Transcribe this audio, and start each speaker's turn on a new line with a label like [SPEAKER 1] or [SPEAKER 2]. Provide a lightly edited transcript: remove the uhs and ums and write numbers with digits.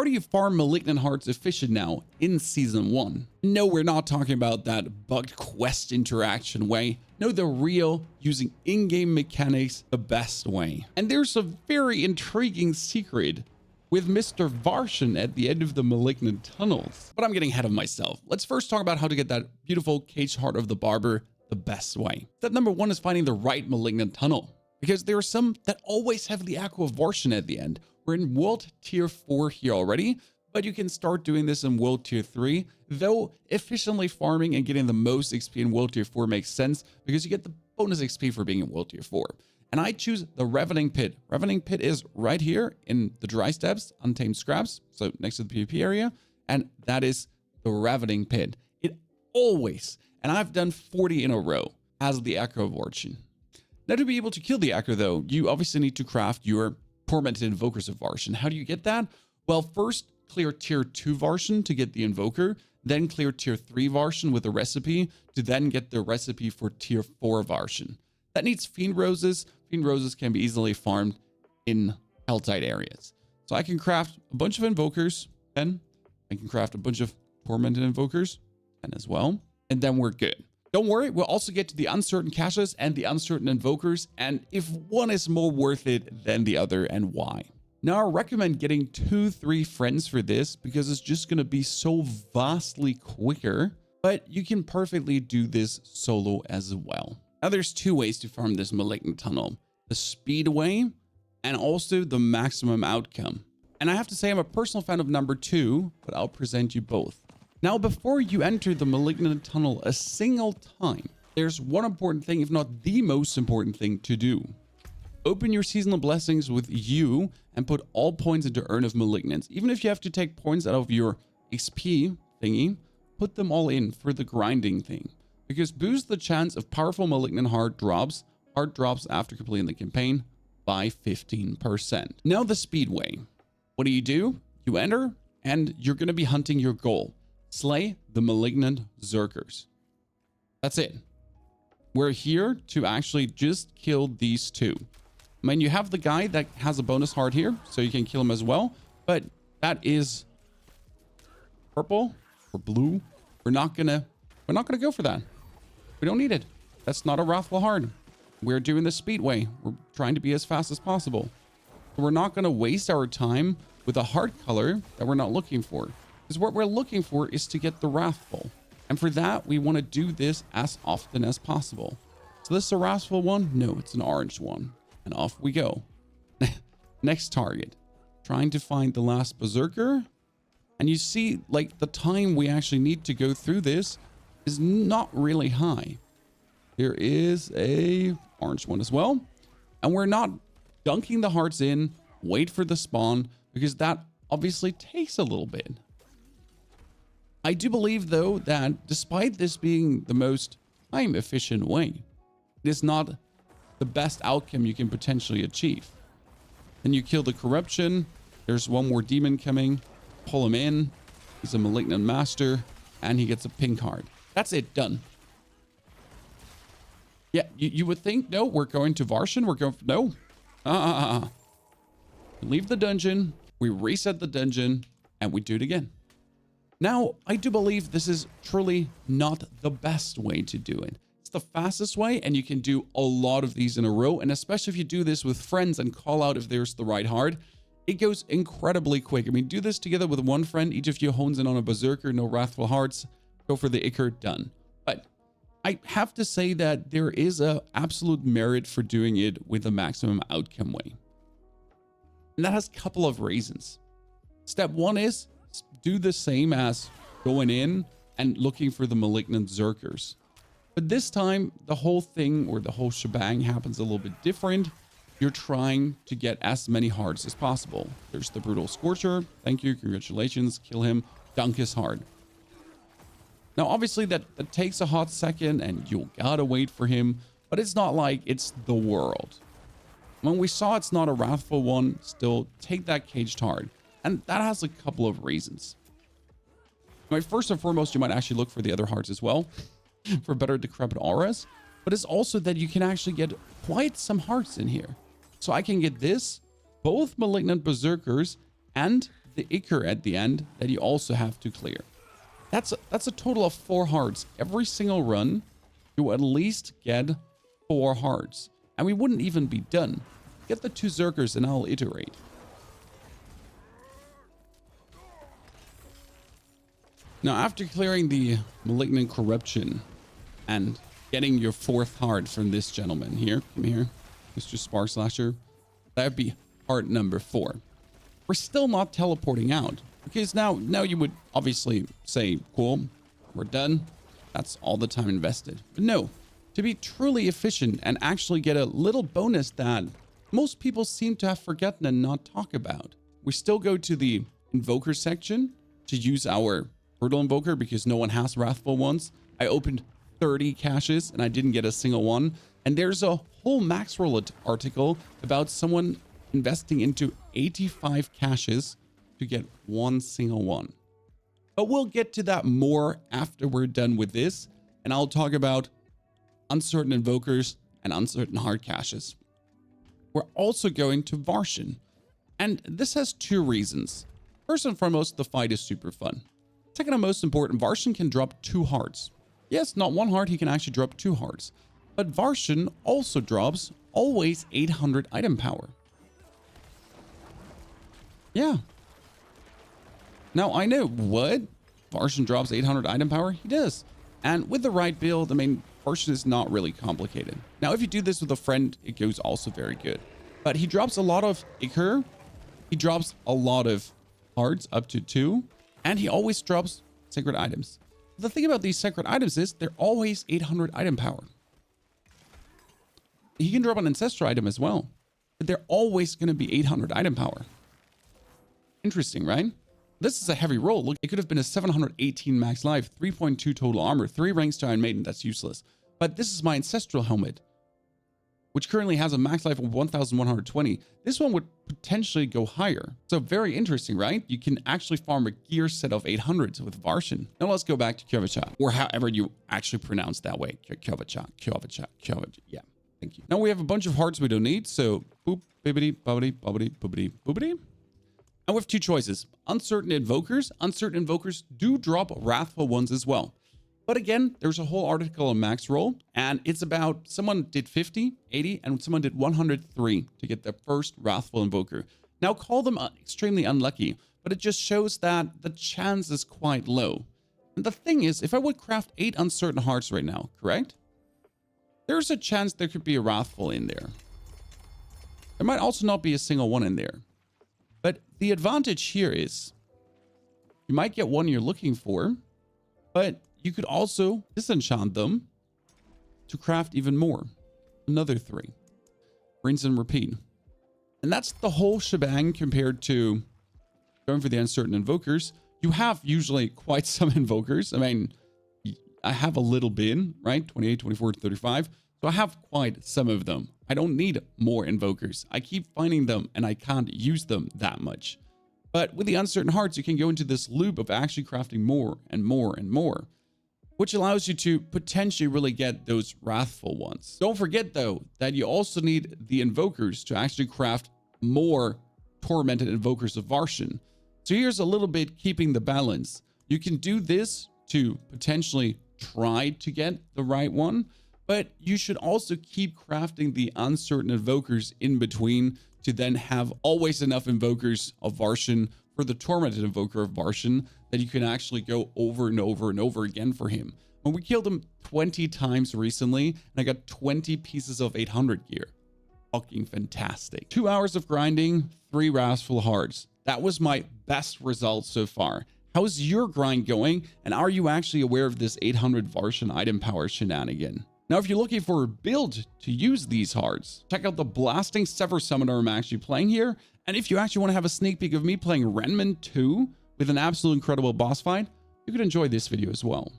[SPEAKER 1] How do you farm Malignant Hearts efficient now in Season 1? No, we're not talking about that bugged quest interaction way. No, the real, using in-game mechanics the best way. And there's a very intriguing secret with Mr. Varshan at the end of the Malignant Tunnels. But I'm getting ahead of myself. Let's first talk about how to get that beautiful Caged Heart of the Barber the best way. Step number 1 is finding the right Malignant Tunnel, because there are some that always have the Echo of Varshan at the end. We're in World Tier 4 here already, but you can start doing this in World Tier 3, though efficiently farming and getting the most XP in World Tier 4 makes sense because you get the bonus XP for being in World Tier 4. And I choose the Ravening Pit. Ravening Pit is right here in the Dry Steppes, Untamed Scraps, so next to the PvP area, and that is the Ravening Pit. It always, and I've done 40 in a row, has the Echo of Varshan. Now, to be able to kill the Echo, though, you obviously need to craft your Tormented Invokers of Varshan. How do you get that? Well, first clear Tier 2 Varshan to get the Invoker, then clear Tier 3 Varshan with a recipe to then get the recipe for Tier 4 Varshan. That needs Fiend Roses. Fiend Roses can be easily farmed in Helltide areas. So I can craft a bunch of Invokers, 10. I can craft a bunch of Tormented Invokers, 10 as well. And then we're good. Don't worry, we'll also get to the Uncertain Caches and the Uncertain Invokers, and if one is more worth it than the other and why. Now, I recommend getting 2-3 friends for this because it's just going to be so vastly quicker, but you can perfectly do this solo as well. Now, there's 2 ways to farm this Malignant Tunnel. The speed way and also the maximum outcome. And I have to say I'm a personal fan of number 2, but I'll present you both. Now, before you enter the Malignant Tunnel a single time, there's one important thing, if not the most important thing to do. Open your Seasonal Blessings with you and put all points into Urn of Malignance. Even if you have to take points out of your XP thingy, put them all in for the grinding thing. Because boost the chance of powerful Malignant Heart drops after completing the campaign by 15%. Now the Speedway. What do? You enter and you're going to be hunting your goal. Slay the Malignant Zerkers. That's it. We're here to actually just kill these 2. I mean, you have the guy that has a bonus heart here, so you can kill him as well. But that is purple or blue. We're not gonna go for that. We don't need it. That's not a Wrathful Heart. We're doing the Speedway. We're trying to be as fast as possible. So we're not gonna waste our time with a heart color that we're not looking for. Because what we're looking for is to get the Wrathful. And for that, we want to do this as often as possible. So this is a Wrathful one? No, it's an orange one. And off we go. Next target. Trying to find the last Berserker. And you see, like, the time we actually need to go through this is not really high. There is a orange one as well. And we're not dunking the hearts in, wait for the spawn, because that obviously takes a little bit. I do believe, though, that despite this being the most time-efficient way, it is not the best outcome you can potentially achieve. Then you kill the Corruption. There's one more demon coming. Pull him in. He's a Malignant Master, and he gets a pink card. That's it. Done. Yeah, you would think, no, we're going to Varshan. We're going... No. Leave the dungeon. We reset the dungeon, and we do it again. Now, I do believe this is truly not the best way to do it. It's the fastest way, and you can do a lot of these in a row. And especially if you do this with friends and call out if there's the right heart, it goes incredibly quick. I mean, do this together with one friend. Each of you hones in on a Berserker, no Wrathful Hearts. Go for the Ichor, done. But I have to say that there is a absolute merit for doing it with the maximum outcome way. And that has a couple of reasons. Step 1 is do the same as going in and looking for the Malignant Zerkers. But this time, the whole thing or the whole shebang happens a little bit different. You're trying to get as many hearts as possible. There's the Brutal Scorcher. Thank you. Congratulations. Kill him. Dunk his heart. Now, obviously, that takes a hot second and you gotta wait for him. But it's not like it's the world. When we saw it's not a Wrathful one, still take that Caged Heart. And that has a couple of reasons. First and foremost, you might actually look for the other hearts as well for better decrepit auras. But it's also that you can actually get quite some hearts in here. So I can get this, both Malignant Berserkers, and the Ichor at the end that you also have to clear. That's a total of 4 hearts. Every single run, you at least get 4 hearts. And we wouldn't even be done. Get the 2 Zerkers and I'll iterate. Now, after clearing the Malignant Corruption and getting your 4th heart from this gentleman here, come here, Mr. Spark Slasher, that would be heart number 4. We're still not teleporting out, because now you would obviously say, cool, we're done. That's all the time invested. But no, to be truly efficient and actually get a little bonus that most people seem to have forgotten and not talk about, we still go to the Invoker section to use our Brutal Invoker because no one has Wrathful ones. I opened 30 caches and I didn't get a single one. And there's a whole max roll article about someone investing into 85 caches to get 1 single one. But we'll get to that more after we're done with this. And I'll talk about uncertain invokers and uncertain hard caches. We're also going to Varshan. And this has 2 reasons. First and foremost, the fight is super fun. Second and most important, Varshan can drop 2 hearts. Yes, not 1 heart, he can actually drop 2 hearts. But Varshan also drops always 800 item power. Yeah. Now I know what? Varshan drops 800 item power? He does. And with the right build, I mean, Varshan is not really complicated. Now, if you do this with a friend, it goes also very good. But he drops a lot of Ichor. He drops a lot of hearts, up to 2. And he always drops sacred items. The thing about these sacred items is they're always 800 item power. He can drop an ancestral item as well, but they're always going to be 800 item power. Interesting, right? This is a heavy roll. Look, it could have been a 718 max life, 3.2 total armor, 3 ranks to Iron Maiden. That's useless. But this is my ancestral helmet, which currently has a max life of 1120. This one would potentially go higher. So very interesting, right? You can actually farm a gear set of 800s with Varshan. Now let's go back to Kjovacha, or however you actually pronounce that way. Kjovacha. Yeah, thank you. Now we have a bunch of hearts we don't need. So boop, bibbity, bobbity, bobbity, boobity, boobity. And we have 2 choices. Uncertain invokers. Uncertain invokers do drop wrathful ones as well. But again, there's a whole article on max roll, and it's about someone did 50, 80, and someone did 103 to get their first Wrathful Invoker. Now call them extremely unlucky, but it just shows that the chance is quite low. And the thing is, if I would craft 8 uncertain hearts right now, correct? There's a chance there could be a Wrathful in there. There might also not be a single one in there. But the advantage here is you might get one you're looking for, but you could also disenchant them to craft even more. Another 3. Rinse and repeat. And that's the whole shebang compared to going for the uncertain invokers. You have usually quite some invokers. I mean, I have a little bin, right? 28, 24, 35. So I have quite some of them. I don't need more invokers. I keep finding them and I can't use them that much. But with the uncertain hearts, you can go into this loop of actually crafting more and more and more, which allows you to potentially really get those wrathful ones. Don't forget though, that you also need the invokers to actually craft more tormented invokers of Varshan. So here's a little bit keeping the balance. You can do this to potentially try to get the right one, but you should also keep crafting the uncertain invokers in between to then have always enough invokers of Varshan for the tormented invoker of Varshan that you can actually go over and over and over again for him. When we killed him 20 times recently, and I got 20 pieces of 800 gear. Fucking fantastic. 2 hours of grinding, 3 Wrathful Hearts. That was my best result so far. How's your grind going? And are you actually aware of this 800 Varshan item power shenanigan? Now, if you're looking for a build to use these hearts, check out the Blasting Sever Summoner I'm actually playing here. And if you actually want to have a sneak peek of me playing Renman 2 with an absolute incredible boss fight, you could enjoy this video as well.